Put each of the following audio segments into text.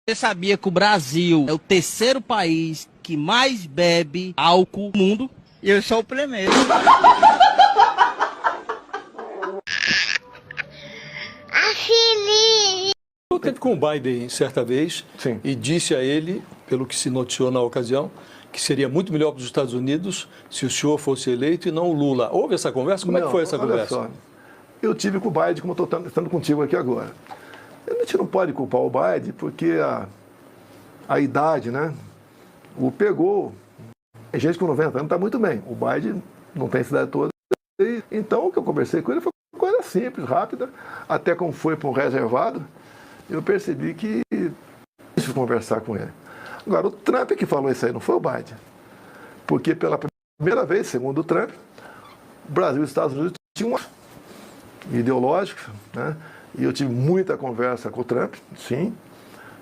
Você sabia que o Brasil é o terceiro país que mais bebe álcool no mundo? E eu sou o primeiro. Eu teve com o Biden certa vez. Sim. E disse a ele, pelo que se noticiou na ocasião, que seria muito melhor para os Estados Unidos se o senhor fosse eleito e não o Lula. Houve essa conversa? Como é que foi essa conversa? Só, eu tive com o Biden, como estou estando contigo aqui agora. A gente não pode culpar o Biden porque a idade, né, o pegou. Tem gente com 90 anos está muito bem. O Biden não tem essa idade toda. Então, o que eu conversei com ele foi uma coisa simples, rápida. Até como foi para um reservado, eu percebi que difícil conversar com ele. Agora, o Trump que falou isso aí, não foi o Biden. Porque pela primeira vez, segundo o Trump, o Brasil e os Estados Unidos tinham uma ideológica, né? E eu tive muita conversa com o Trump, sim.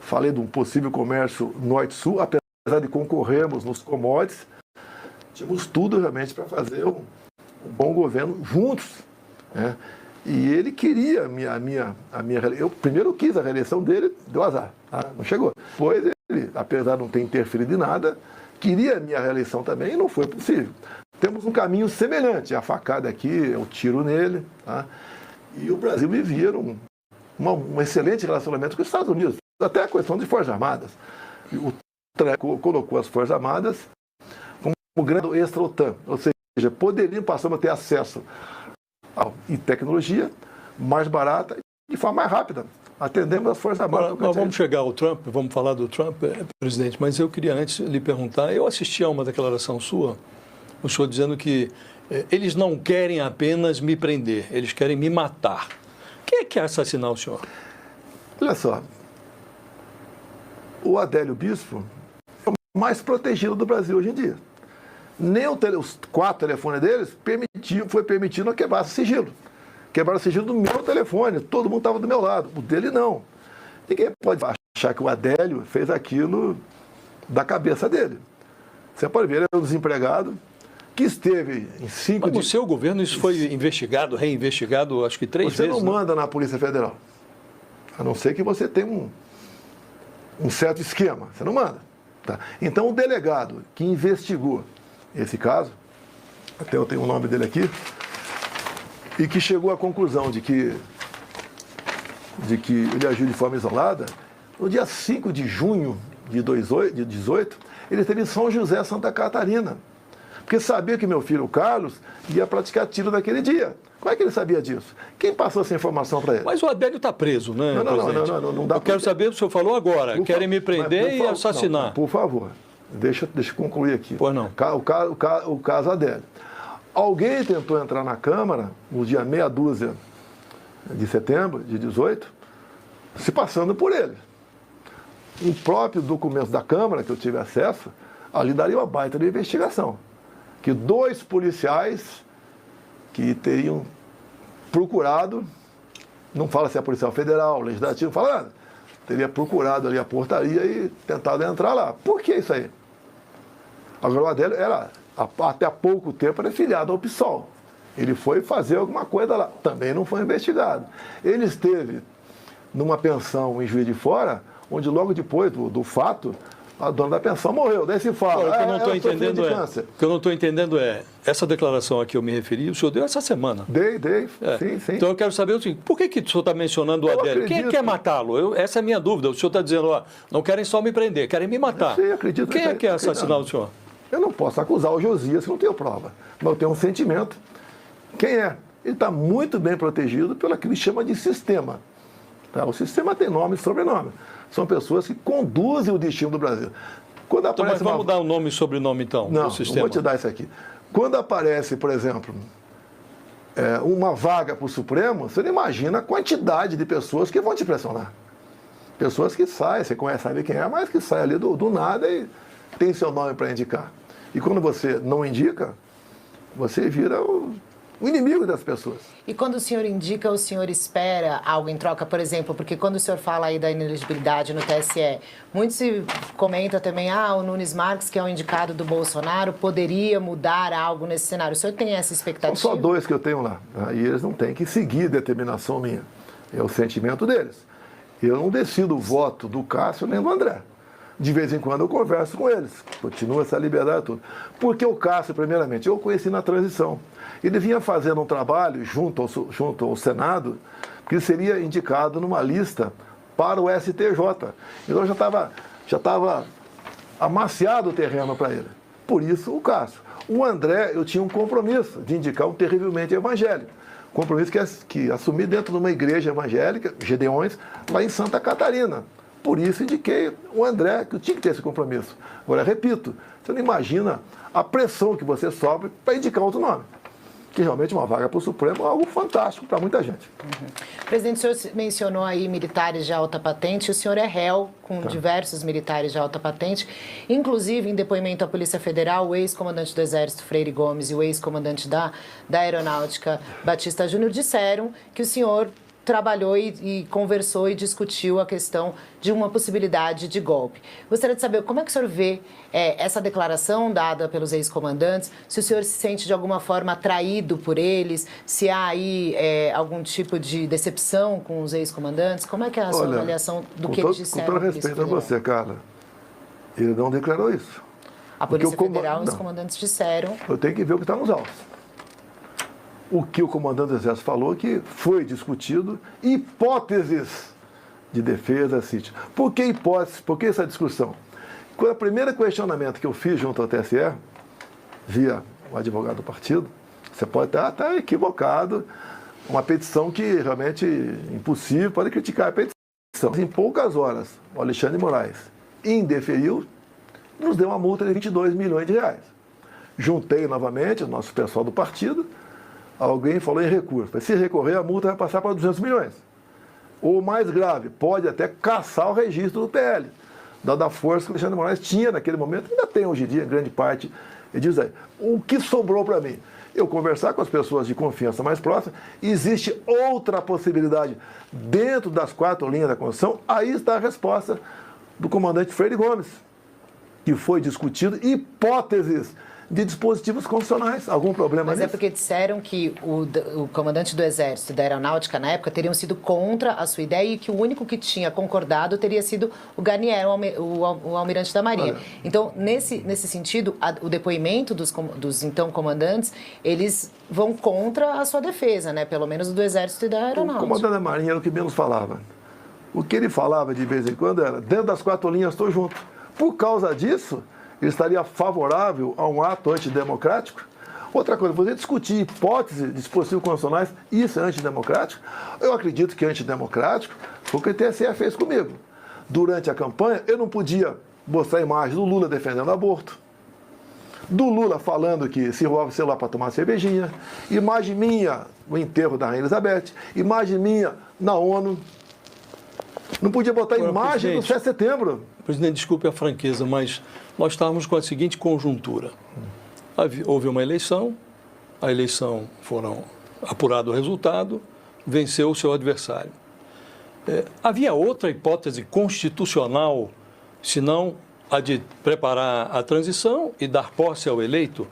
Falei de um possível comércio norte-sul, apesar de concorrermos nos commodities, tínhamos tudo realmente para fazer um bom governo juntos, né? E ele queria a minha eu primeiro quis a reeleição dele, deu azar, tá? Não chegou. Depois ele, apesar de não ter interferido em nada, queria a minha reeleição também e não foi possível. Temos um caminho semelhante, a facada aqui, o tiro nele, tá? E o Brasil vivia um excelente relacionamento com os Estados Unidos, até a questão de Forças Armadas. O Trump colocou as Forças Armadas como grande extra-OTAN, ou seja, poderiam passar a ter acesso e tecnologia mais barata e de forma mais rápida. Atendemos as Forças Armadas. Nós vamos chegar ao Trump, vamos falar do Trump, presidente, mas eu queria antes lhe perguntar, eu assisti a uma declaração sua, o senhor dizendo que eles não querem apenas me prender, eles querem me matar. Quem é que quer assassinar o senhor? Olha só, o Adélio Bispo é o mais protegido do Brasil hoje em dia. Nem os 4 telefones deles foi permitido quebrar sigilo. Quebraram o sigilo do meu telefone, todo mundo estava do meu lado, o dele não. Ninguém pode achar que o Adélio fez aquilo da cabeça dele. Você pode ver, ele é um desempregado que esteve em 5 Mas no seu governo isso foi investigado, reinvestigado, acho que 3 vezes. Você não manda na Polícia Federal, a não ser que você tenha um certo esquema, você não manda. Tá? Então o delegado que investigou esse caso, até eu tenho o nome dele aqui, e que chegou à conclusão de que ele agiu de forma isolada, no dia 5 de junho de 2018, ele esteve em São José, Santa Catarina, porque sabia que meu filho, o Carlos, ia praticar tiro naquele dia. Como é que ele sabia disso? Quem passou essa informação para ele? Mas o Adélio está preso, né, presidente? Não dá. Eu quero saber, o senhor falou agora, querem me prender e assassinar. Não, por favor, deixa eu concluir aqui. Pois não. O caso Adélio. Alguém tentou entrar na Câmara, no dia meia dúzia de setembro de 18, se passando por ele. O próprio documento da Câmara, que eu tive acesso, ali daria uma baita de investigação. Que 2 policiais que teriam procurado, não fala se é policial federal, legislativo, não fala nada, teria procurado ali a portaria e tentado entrar lá. Por que isso aí? Agora o Adélio até há pouco tempo era filiado ao PSOL. Ele foi fazer alguma coisa lá, também não foi investigado. Ele esteve numa pensão em Juiz de Fora, onde logo depois do fato, a dona da pensão morreu. Daí se fala, o que eu não estou entendendo é, essa declaração a que eu me referi, o senhor deu essa semana. Dei, sim. Então eu quero saber o seguinte, por que o senhor está mencionando o Adélio? Quem quer matá-lo? Essa é a minha dúvida. O senhor está dizendo, não querem só me prender, querem me matar. Eu acredito. Quem é que quer assassinar o senhor? Eu não posso acusar o Josias, que não tenho prova. Mas eu tenho um sentimento. Quem é? Ele está muito bem protegido pelo que ele chama de sistema. Tá? O sistema tem nome e sobrenome. São pessoas que conduzem o destino do Brasil. Quando então, mas vamos dar o nome e sobrenome, então, não, do sistema. Vou te dar isso aqui. Quando aparece, por exemplo, uma vaga para o Supremo, você não imagina a quantidade de pessoas que vão te pressionar. Pessoas que saem, você conhece, sabe quem é, mas que saem ali do nada e tem seu nome para indicar. E quando você não indica, você vira o inimigo das pessoas. E quando o senhor indica, o senhor espera algo em troca, por exemplo, porque quando o senhor fala aí da inelegibilidade no TSE, muito se comenta também, o Nunes Marques, que é o indicado do Bolsonaro, poderia mudar algo nesse cenário. O senhor tem essa expectativa? São só 2 que eu tenho lá, e eles não têm que seguir determinação minha. É o sentimento deles. Eu não decido o voto do Cássio nem do André. De vez em quando eu converso com eles. Continua essa liberdade toda. Porque o Cássio, primeiramente, eu conheci na transição. Ele vinha fazendo um trabalho junto ao Senado, que ele seria indicado numa lista para o STJ. Então já estava amaciado o terreno para ele. Por isso o Cássio. O André, eu tinha um compromisso de indicar um terrivelmente evangélico. Compromisso que assumi dentro de uma igreja evangélica, Gedeões, lá em Santa Catarina. Por isso indiquei o André, que eu tinha que ter esse compromisso. Agora, repito, você não imagina a pressão que você sofre para indicar outro nome. Que realmente uma vaga para o Supremo é algo fantástico para muita gente. Presidente, o senhor mencionou aí militares de alta patente, o senhor é réu com diversos militares de alta patente, inclusive em depoimento à Polícia Federal, o ex-comandante do Exército, Freire Gomes, e o ex-comandante da Aeronáutica, Batista Júnior, disseram que o senhor trabalhou e conversou e discutiu a questão de uma possibilidade de golpe. Gostaria de saber como é que o senhor vê essa declaração dada pelos ex-comandantes, se o senhor se sente de alguma forma atraído por eles, se há aí algum tipo de decepção com os ex-comandantes, como é que é a sua avaliação do que eles disseram? Com todo respeito a você, Carla, ele não declarou isso. A Polícia Federal e os comandantes disseram... Eu tenho que ver o que está nos autos. O que o comandante do Exército falou que foi discutido hipóteses de defesa, sítio. Por que hipóteses? Por que essa discussão? Quando o primeiro questionamento que eu fiz junto ao TSE, via o advogado do partido, você pode estar equivocado, uma petição que realmente é impossível, pode criticar a petição. Em poucas horas, o Alexandre de Moraes indeferiu, nos deu uma multa de 22 milhões de reais. Juntei novamente o nosso pessoal do partido, alguém falou em recurso. Se recorrer, a multa vai passar para 200 milhões. Ou mais grave, pode até cassar o registro do PL, dada a força que o Alexandre de Moraes tinha naquele momento, ainda tem hoje em dia, em grande parte. Ele diz aí, o que sobrou para mim? Eu conversar com as pessoas de confiança mais próximas, existe outra possibilidade dentro das 4 linhas da Constituição, aí está a resposta do comandante Freire Gomes, que foi discutido hipóteses de dispositivos constitucionais. Algum problema nisso? Mas é porque disseram que o comandante do Exército e da Aeronáutica, na época, teriam sido contra a sua ideia e que o único que tinha concordado teria sido o Garnier, o almirante da Marinha. Olha. Então, nesse sentido, o depoimento dos então comandantes, eles vão contra a sua defesa, né? Pelo menos do Exército e da Aeronáutica. O comandante da Marinha era o que menos falava. O que ele falava de vez em quando era, dentro das 4 linhas, estou junto. Por causa disso, ele estaria favorável a um ato antidemocrático? Outra coisa, você discutir hipótese de dispositivos constitucionais, isso é antidemocrático? Eu acredito que é antidemocrático, foi o que o TSE fez comigo. Durante a campanha, eu não podia mostrar a imagem do Lula defendendo aborto, do Lula falando que se roubava o celular para tomar cervejinha, imagem minha no enterro da Rainha Elizabeth, imagem minha na ONU. Não podia botar imagem do 7 de setembro. Presidente, desculpe a franqueza, mas nós estávamos com a seguinte conjuntura. Houve uma eleição, a eleição foram apurado o resultado, venceu o seu adversário. Havia outra hipótese constitucional, senão a de preparar a transição e dar posse ao eleito?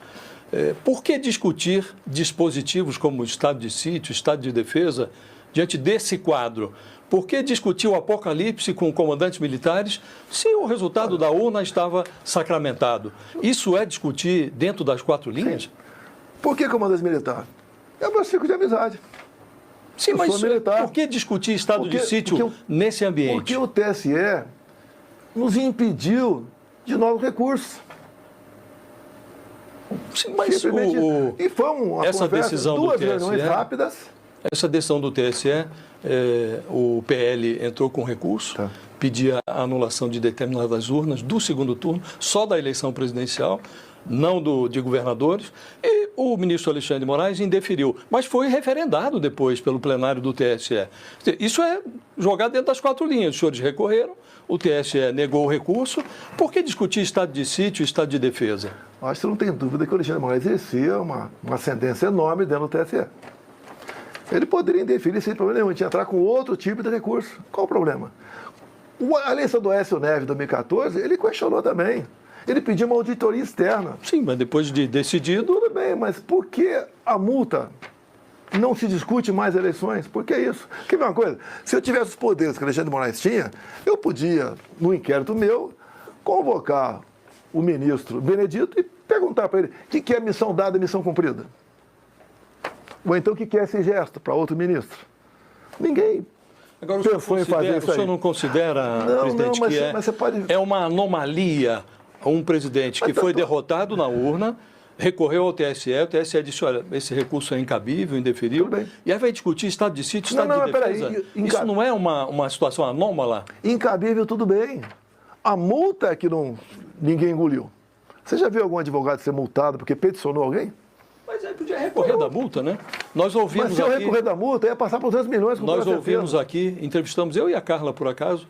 Por que discutir dispositivos como estado de sítio, estado de defesa, diante desse quadro? Por que discutir o apocalipse com comandantes militares se o resultado da urna estava sacramentado? Isso é discutir dentro das 4 linhas? Sim. Por que comandante militar? É meu ciclo de amizade. Sim, mas por que discutir estado de sítio nesse ambiente? Porque o TSE nos impediu de novos recursos. Sim, mas e foi uma essa conversa, decisão 2 do reuniões TSE, rápidas. Essa decisão do TSE, o PL entrou com recurso, pedia a anulação de determinadas urnas do segundo turno, só da eleição presidencial, não de governadores, e o ministro Alexandre de Moraes indeferiu, mas foi referendado depois pelo plenário do TSE. Isso é jogar dentro das 4 linhas. Os senhores recorreram, o TSE negou o recurso. Por que discutir estado de sítio e estado de defesa? Acho que não tem dúvida que o Alexandre de Moraes exercia uma ascendência enorme dentro do TSE. Ele poderia indeferir sem problema nenhum, tinha entrar com outro tipo de recurso. Qual o problema? A eleição do Aécio Neves de 2014, ele questionou também. Ele pediu uma auditoria externa. Sim, mas depois de decidido... Tudo bem, mas por que a multa não se discute mais eleições. Por que isso? Quer ver uma coisa? Se eu tivesse os poderes que Alexandre de Moraes tinha, eu podia, no inquérito meu, convocar o ministro Benedito e perguntar para ele o que é missão dada e missão cumprida. Ou então o que é esse gesto para outro ministro. Ninguém Agora, pensou em fazer isso aí. O senhor não considera, presidente, mas você pode... é uma anomalia um presidente que foi derrotado na urna, recorreu ao TSE, o TSE disse, olha, esse recurso é incabível, indeferível, e aí vai discutir estado de sítio, estado de defesa. Peraí, isso não é uma situação anômala? Incabível, tudo bem. A multa é que ninguém engoliu. Você já viu algum advogado ser multado porque peticionou alguém? Mas aí podia recorrer da multa, né? Nós ouvimos Mas se eu recorrer da multa, ia passar por 200 milhões. Nós ouvimos aqui, entrevistamos eu e a Carla, por acaso,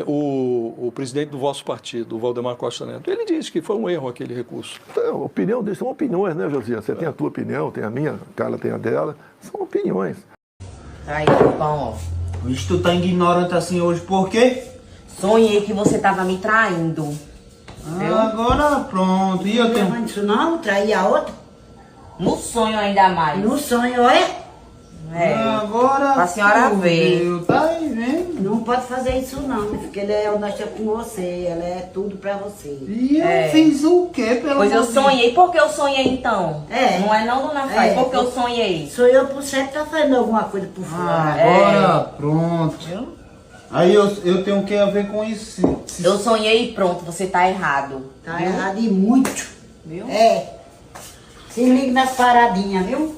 o presidente do vosso partido, o Valdemar Costa Neto. Ele disse que foi um erro aquele recurso. Então, a opinião deles são opiniões, né, Josias? Você tem a tua opinião, tem a minha, a Carla tem a dela. São opiniões. Aí, bom, Vixe, tu tá ignorante assim hoje, por quê? sonhei que você tava me traindo. Agora pronto, e eu tenho... Não, isso não, trair a outra. No sonho ainda mais. No sonho, olha. É. Agora... Pra senhora ver. viu, tá aí vendo? Não pode fazer isso não, porque ele é honesta com você, ela é tudo pra você. E eu fiz o quê, pelo Pois eu amor de Deus? sonhei. Por que eu sonhei então? É. Não é não, dona Fai? É. Por que eu sonhei? Sou eu por certo tá fazendo alguma coisa por fora. Agora pronto. Aí eu tenho o que a ver com isso? Eu sonhei e pronto, você tá errado. Tá errado e muito. Viu? É. Se liga nas paradinhas, viu?